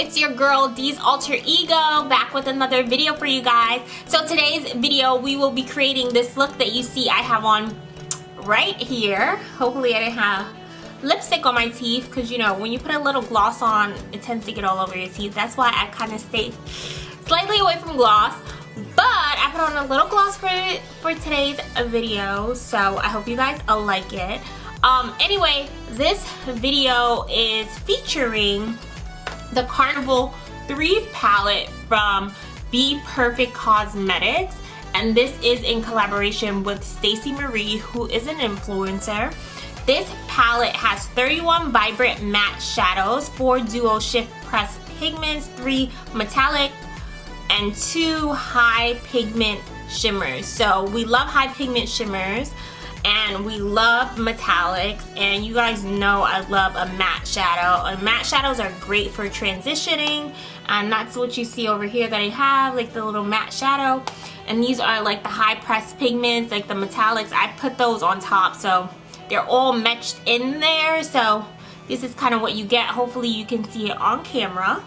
it's your girl Dee's Alter Ego back with another video for you guys. So today's video we will be creating this look that you see I have on right here. Hopefully I didn't have lipstick on my teeth, because you know when you put a little gloss on it tends to get all over your teeth. That's why I kind of stay slightly away from gloss, but I put on a little gloss for today's video, so I hope you guys like it. Anyway, this video is featuring the Carnival 3 palette from BPERFECTCOSMETICS, and this is in collaboration with Stacey Marie, who is an influencer. This palette has 31 vibrant matte shadows, 4 duo shift press pigments, 3 metallic, and 2 high pigment shimmers. So we love high pigment shimmers and we love metallics, and you guys know I love a matte shadow. And matte shadows are great for transitioning, and that's what you see over here that I have, like the little matte shadow. And these are like the high press pigments, like the metallics. I put those on top, so they're all matched in there. So this is kind of what you get. Hopefully you can see it on camera.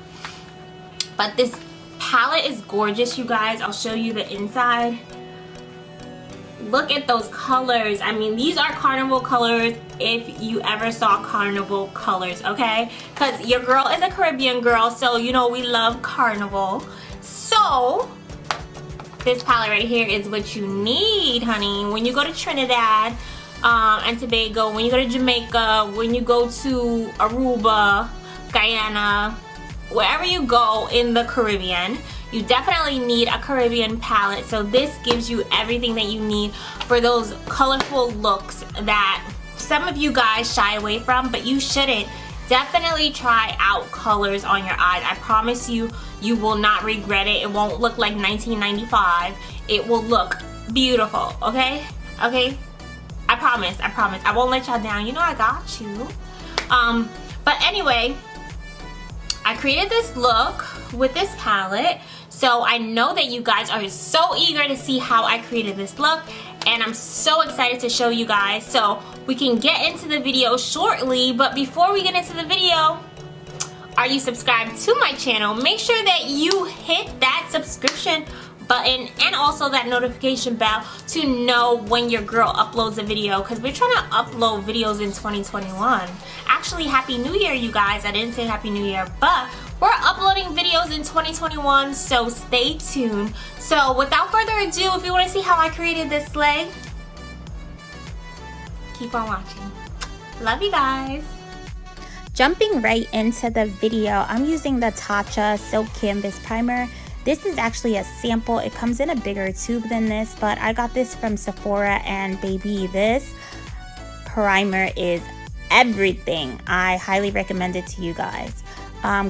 But this palette is gorgeous, you guys. I'll show you the inside. Look at those colors. I mean, these are Carnival colors if you ever saw Carnival colors, okay? Because your girl is a Caribbean girl, so you know we love Carnival. So this palette right here is what you need, honey, when you go to Trinidad and Tobago, when you go to Jamaica, when you go to Aruba, Guyana, wherever you go in the Caribbean, you definitely need a Caribbean palette. So this gives you everything that you need for those colorful looks that some of you guys shy away from, but you shouldn't. Definitely try out colors on your eyes. I promise you, you will not regret it. It won't look like 1995. It will look beautiful, okay? Okay? I promise, I promise. I won't let y'all down. You know I got you. But anyway, I created this look with this palette, so I know that you guys are so eager to see how I created this look, and I'm so excited to show you guys. So we can get into the video shortly, but before we get into the video, are you subscribed to my channel? Make sure that you hit that subscription button and also that notification bell to know when your girl uploads a video, because we're trying to upload videos in 2021. Actually, Happy New Year, you guys. I didn't say Happy New Year, but we're uploading videos in 2021, so stay tuned. So without further ado, if you want to see how I created this slay, keep on watching. Love you guys. Jumping right into the video, I'm using the Tatcha Silk Canvas Primer. This is actually a sample. It comes in a bigger tube than this, but I got this from Sephora, and baby, this primer is everything. I highly recommend it to you guys.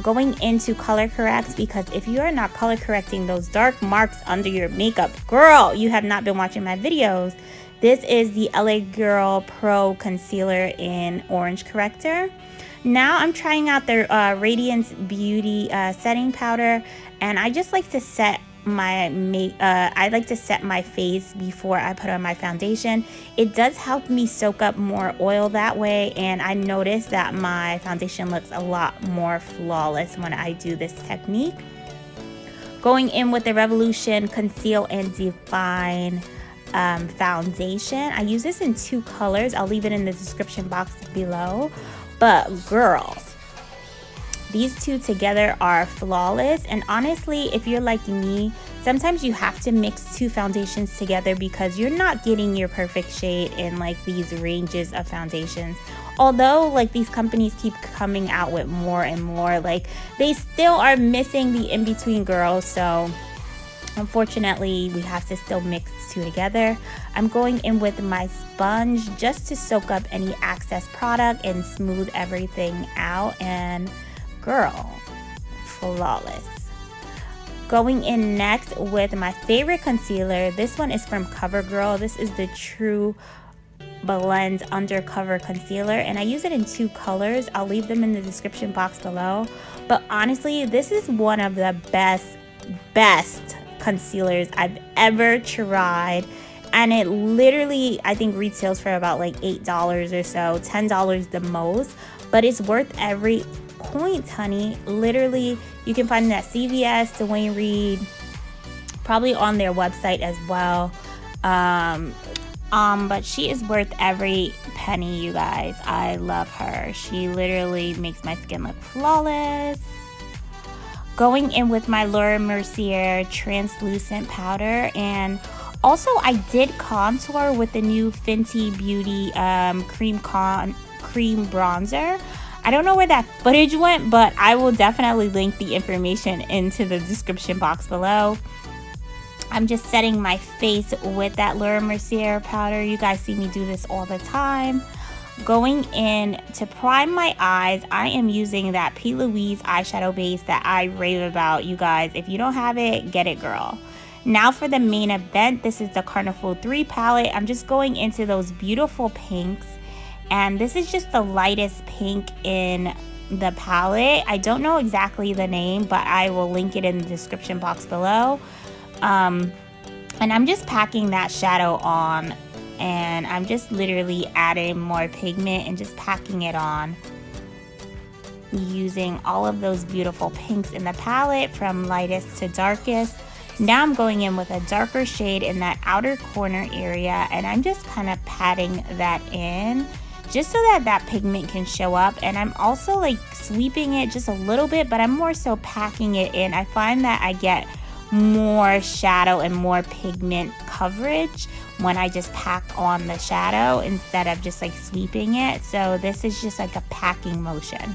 Going into color corrects, because if you are not color correcting those dark marks under your makeup, girl, you have not been watching my videos. This is the LA Girl Pro Concealer in Orange Corrector. Now I'm trying out the Radiance Beauty setting powder, and I just like to set my my face before I put on my foundation. It does help me soak up more oil that way, and I noticed that my foundation looks a lot more flawless when I do this technique. Going in with the Revolution Conceal and Define foundation. I use this in 2 colors. I'll leave it in the description box below. But girls, these 2 together are flawless. And honestly, if you're like me, sometimes you have to mix 2 foundations together because you're not getting your perfect shade in like these ranges of foundations. Although like these companies keep coming out with more and more, like they still are missing the in-between, girls. So unfortunately, we have to still mix 2 together. I'm going in with my sponge just to soak up any excess product and smooth everything out, and girl, flawless. Going in next with my favorite concealer. This one is from Covergirl. This is the Trueblend Undercover Concealer, and I use it in 2 colors. I'll leave them in the description box below. But honestly, this is one of the best concealers I've ever tried, and it literally, I think, retails for about like $8 or so, $10 the most, but it's worth every points, honey. Literally, you can find it at CVS, Dwayne Reed, probably on their website as well. But she is worth every penny, you guys. I love her. She literally makes my skin look flawless. Going in with my Laura Mercier translucent powder, and also I did contour with the new Fenty Beauty cream bronzer. I don't know where that footage went, but I will definitely link the information into the description box below. I'm just setting my face with that Laura Mercier powder. You guys see me do this all the time. Going in to prime my eyes, I am using that P. Louise eyeshadow base that I rave about, you guys. If you don't have it, get it, girl. Now for the main event, this is the Carnival 3 palette. I'm just going into those beautiful pinks, and this is just the lightest pink in the palette. I don't know exactly the name, but I will link it in the description box below. And I'm just packing that shadow on, and I'm just literally adding more pigment and just packing it on, using all of those beautiful pinks in the palette from lightest to darkest. Now I'm going in with a darker shade in that outer corner area, and I'm just kind of patting that in just so that that pigment can show up. And I'm also like sweeping it just a little bit, but I'm more so packing it in. I find that I get more shadow and more pigment coverage when I just pack on the shadow instead of just like sweeping it. So this is just like a packing motion.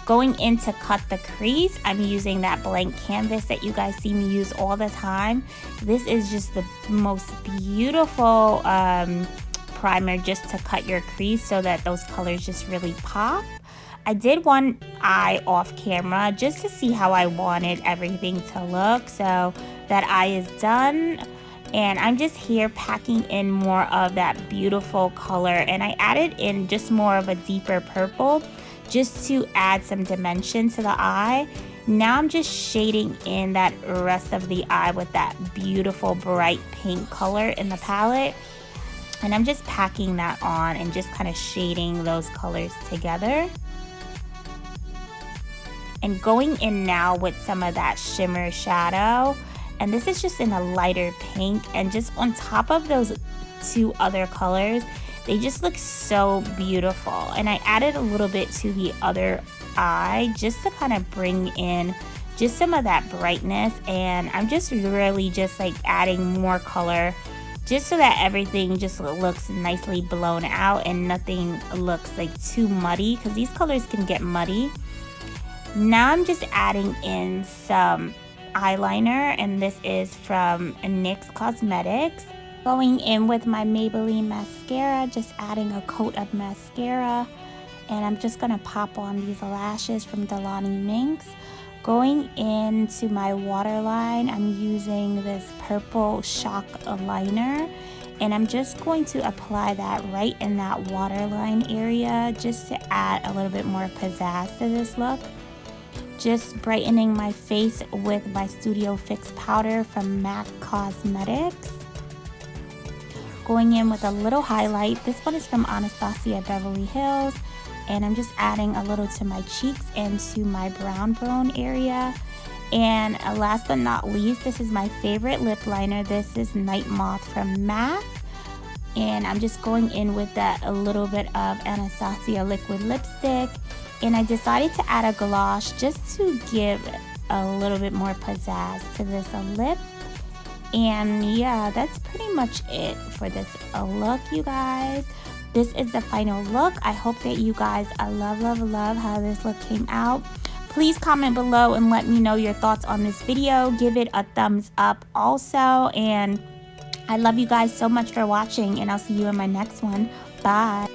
Going in to cut the crease, I'm using that blank canvas that you guys see me use all the time. This is just the most beautiful primer just to cut your crease so that those colors just really pop. I did one eye off camera just to see how I wanted everything to look. So that eye is done, and I'm just here packing in more of that beautiful color, and I added in just more of a deeper purple just to add some dimension to the eye. Now I'm just shading in that rest of the eye with that beautiful bright pink color in the palette, and I'm just packing that on and just kind of shading those colors together. And going in now with some of that shimmer shadow, and this is just in a lighter pink, and just on top of those two other colors, they just look so beautiful. And I added a little bit to the other eye just to kind of bring in just some of that brightness, and I'm just really just like adding more color just so that everything just looks nicely blown out and nothing looks like too muddy, because these colors can get muddy. Now I'm just adding in some eyeliner, and this is from NYX Cosmetics. Going in with my Maybelline mascara, just adding a coat of mascara, and I'm just going to pop on these lashes from Delani Minx. Going into my waterline, I'm using this purple shock liner, and I'm just going to apply that right in that waterline area just to add a little bit more pizzazz to this look. Just brightening my face with my Studio Fix powder from MAC Cosmetics. Going in with a little highlight. This one is from Anastasia Beverly Hills, and I'm just adding a little to my cheeks and to my brown bone area. And last but not least, this is my favorite lip liner. This is Night Moth from MAC, and I'm just going in with that a little bit of Anastasia liquid lipstick. And I decided to add a gloss just to give a little bit more pizzazz to this lip. And yeah, that's pretty much it for this look, you guys. This is the final look. I hope that you guys love how this look came out. Please comment below and let me know your thoughts on this video. Give it a thumbs up also. And I love you guys so much for watching, and I'll see you in my next one. Bye.